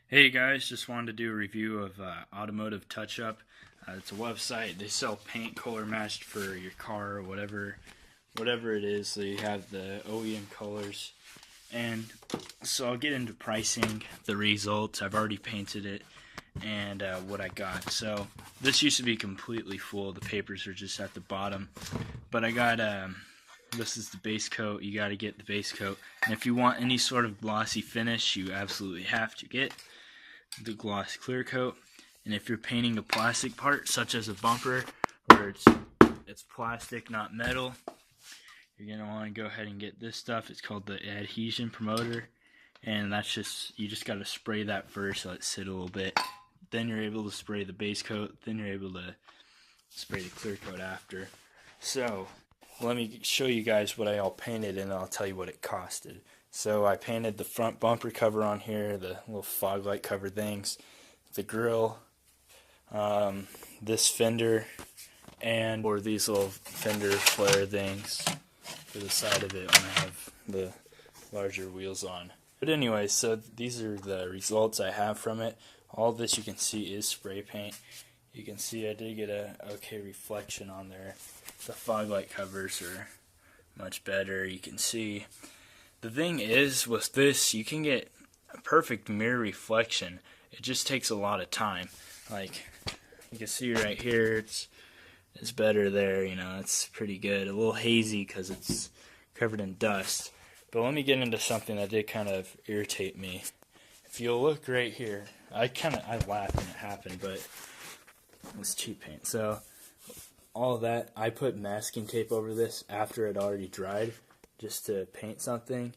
Hey guys, just wanted to do a review of Automotive Touch Up. It's a website. They sell paint color matched for your car or whatever it is. So you have the OEM colors, and so I'll get into pricing, the results. I've already painted it, and what I got. So this used to be completely full. The papers are just at the bottom, but I got this is the base coat. You got to get the base coat, and if you want any sort of glossy finish, you absolutely have to get the gloss clear coat. And if you're painting a plastic part such as a bumper where it's plastic not metal, you're gonna want to go ahead and get this stuff. It's called the adhesion promoter, and that's just, you just got to spray that first, let it sit a little bit, then you're able to spray the base coat, then you're able to spray the clear coat after. So let me show you guys what I all painted, and I'll tell you what it costed. So I painted the front bumper cover on here, the little fog light cover things, the grill, this fender, and or these little fender flare things for the side of it when I have the larger wheels on. But anyway, so these are the results I have from it. All this you can see is spray paint. You can see I did get a okay reflection on there. The fog light covers are much better. You can see. The thing is, with this, you can get a perfect mirror reflection. It just takes a lot of time. Like, you can see right here, it's better there, you know, it's pretty good. A little hazy because it's covered in dust. But let me get into something that did kind of irritate me. If you'll look right here, I laughed when it happened, but it was cheap paint. So, all of that, I put masking tape over this after it already dried, just to paint something,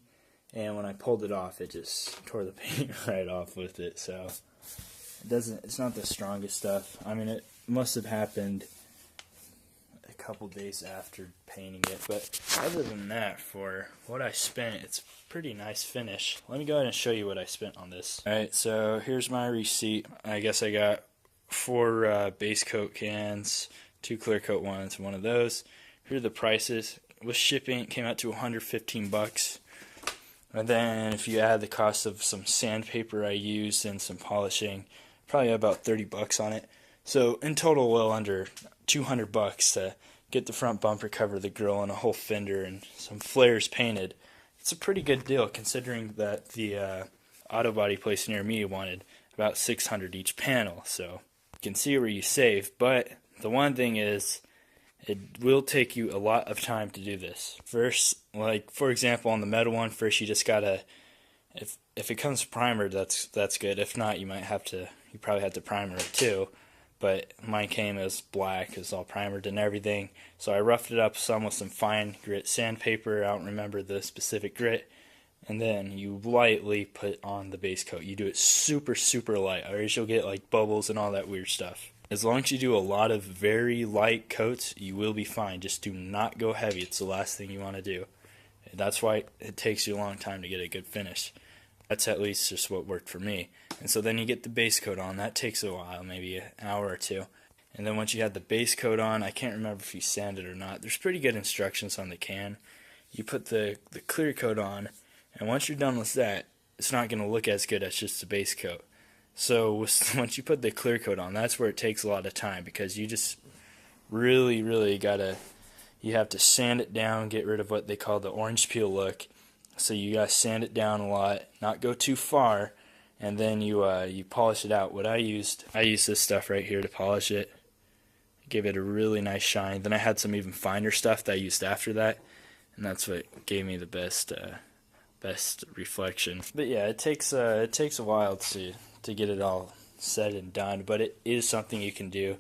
and when I pulled it off, it just tore the paint right off with it. So it's not the strongest stuff. I mean, it must have happened a couple days after painting it, but other than that, for what I spent, it's a pretty nice finish. Let me go ahead and show you what I spent on this. Alright, so here's my receipt. I guess I got 4 base coat cans, 2 clear coat ones, one of those. Here are the prices. With shipping, it came out to $115. And then if you add the cost of some sandpaper I used and some polishing, probably about $30 on it. So in total, well under $200 to get the front bumper cover, the grille, and a whole fender and some flares painted. It's a pretty good deal considering that the auto body place near me wanted about $600 each panel. So you can see where you save. But the one thing is, it will take you a lot of time to do this. First, like for example on the metal one, first you just gotta, if it comes primered, that's good. If not, you probably have to primer it too. But mine came as black, it was all primered and everything. So I roughed it up some with some fine grit sandpaper. I don't remember the specific grit. And then you lightly put on the base coat. You do it super, super light, or else you'll get like bubbles and all that weird stuff. As long as you do a lot of very light coats, you will be fine. Just do not go heavy. It's the last thing you want to do. That's why it takes you a long time to get a good finish. That's at least just what worked for me. And so then you get the base coat on. That takes a while, maybe an hour or two. And then once you have the base coat on, I can't remember if you sand it or not. There's pretty good instructions on the can. You put the clear coat on, and once you're done with that, it's not going to look as good as just the base coat. So once you put the clear coat on, that's where it takes a lot of time, because you just really, really you have to sand it down, get rid of what they call the orange peel look. So you gotta sand it down a lot, not go too far, and then you polish it out. I used this stuff right here to polish it, give it a really nice shine. Then I had some even finer stuff that I used after that, and that's what gave me the best reflection. But yeah, it takes a while to get it all said and done, but it is something you can do.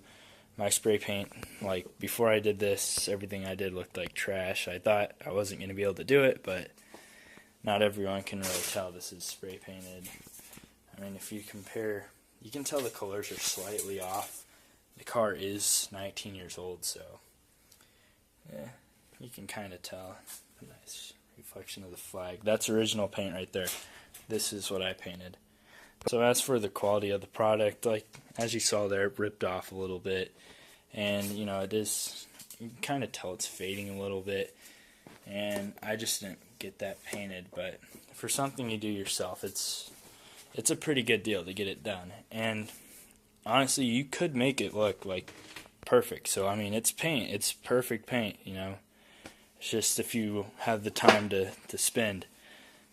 My spray paint, like before I did this, everything I did looked like trash. I thought I wasn't going to be able to do it, but not everyone can really tell this is spray painted. I mean, if you compare, you can tell the colors are slightly off. The car is 19 years old, so yeah, you can kind of tell. A nice reflection of the flag. That's original paint right there. This is what I painted. So as for the quality of the product, like as you saw there, it ripped off a little bit, and you know, it is, you can kind of tell it's fading a little bit, and I just didn't get that painted. But for something you do yourself, it's it's a pretty good deal to get it done. And honestly, you could make it look like perfect. So I mean, it's paint, it's perfect paint, you know. It's just if you have the time to spend,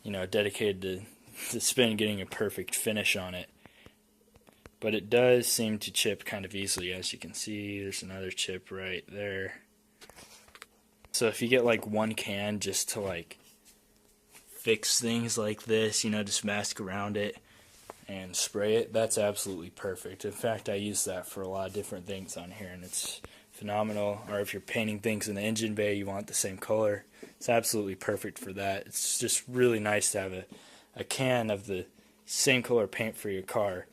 you know, dedicated to spend getting a perfect finish on it. But it does seem to chip kind of easily, as you can see. There's another chip right there. So if you get like one can just to like fix things like this, you know, just mask around it and spray it, that's absolutely perfect. In fact, I use that for a lot of different things on here, and it's phenomenal. Or if you're painting things in the engine bay, you want the same color, it's absolutely perfect for that. It's just really nice to have a can of the same color paint for your car.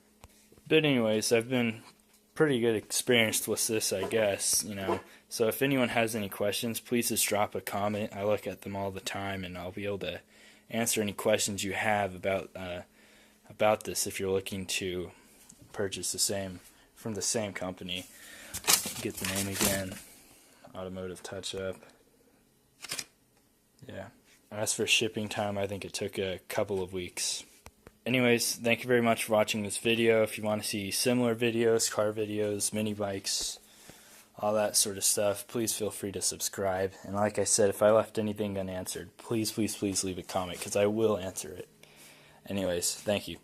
But anyways, I've been pretty good experienced with this, I guess, you know. So if anyone has any questions, please just drop a comment. I look at them all the time, and I'll be able to answer any questions you have about this if you're looking to purchase the same from the same company. Get the name again, Automotive Touch Up. Yeah. As for shipping time, I think it took a couple of weeks. Anyways, thank you very much for watching this video. If you want to see similar videos, car videos, mini bikes, all that sort of stuff, please feel free to subscribe. And like I said, if I left anything unanswered, please leave a comment, because I will answer it. Anyways, thank you.